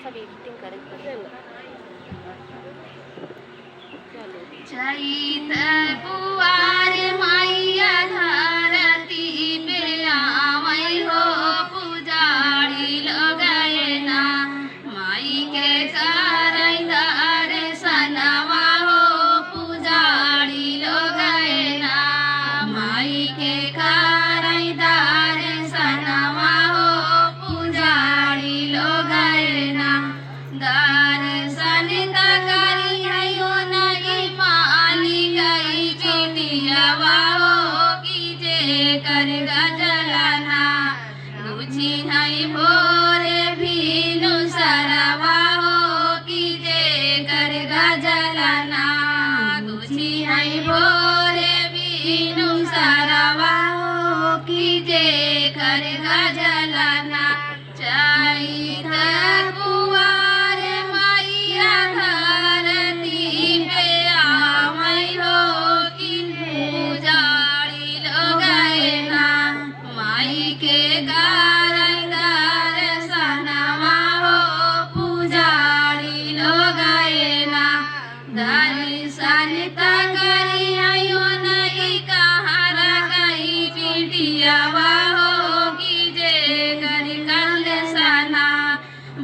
सब एडिटिंग करे चलो चैत कुवार मैया धरती पे आवै हो पुजारी लगाए ना माई के करै दर्शनवा हो पुजारी लगाए ना माई के करै दर्शनवा हो पुजारी लगाए ना दर्शन करी है नहीं माली गई चिटियावा हो की जे कर गजलना रुचि है भोरे भीनु सरवा हो की जे कर गजलना रुचि है भोरे भीनु सरवा हो की जे कर गजलना चैत कुवार मैया धरती पे आवै हो कि पुजारी लगाए ना माई के करै दर्शनवा हो पुजारी लगाए ना दर्शन करी आयो नहीं कहाँ गई पिटियावा हो कि जे करी कलशना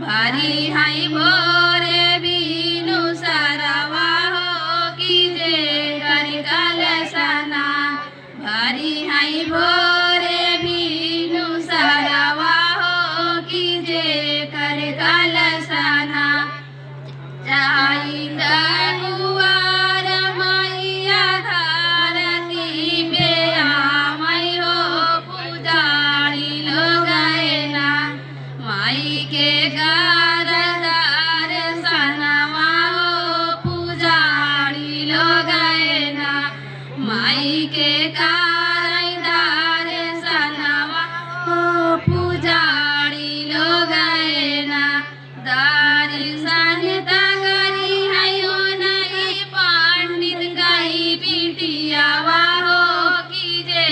भारी है भोरे बीनु सरवा हो कि जे करी कलशना भारी है भोरे बीनु सरवा हो कि जे करी कलशना चैत कुवार मैया धरती पे आवै हो पुजारी लगाए ना माई के करै दर्शनवा हो पुजारी लगाए ना माई के करै दर्शनवा हो पुजारी लगाए ना दर्शन करी है नहीं पंडित गई पिटियावा हो कि जे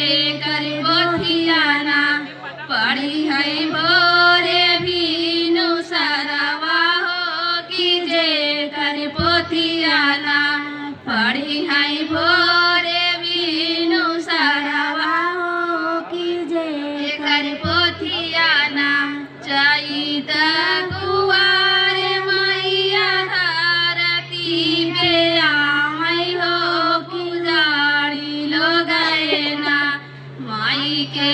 कर पोथियाना पढ़ी है भोरे भीनु सरवा हो कि जे कर पोथियाना पढ़ी है भोरे भीनु सरवा हो कि जे कर पोथियाना चैत कुवार मैया धरती पे आवै हो पुजारी लगाए ना माई के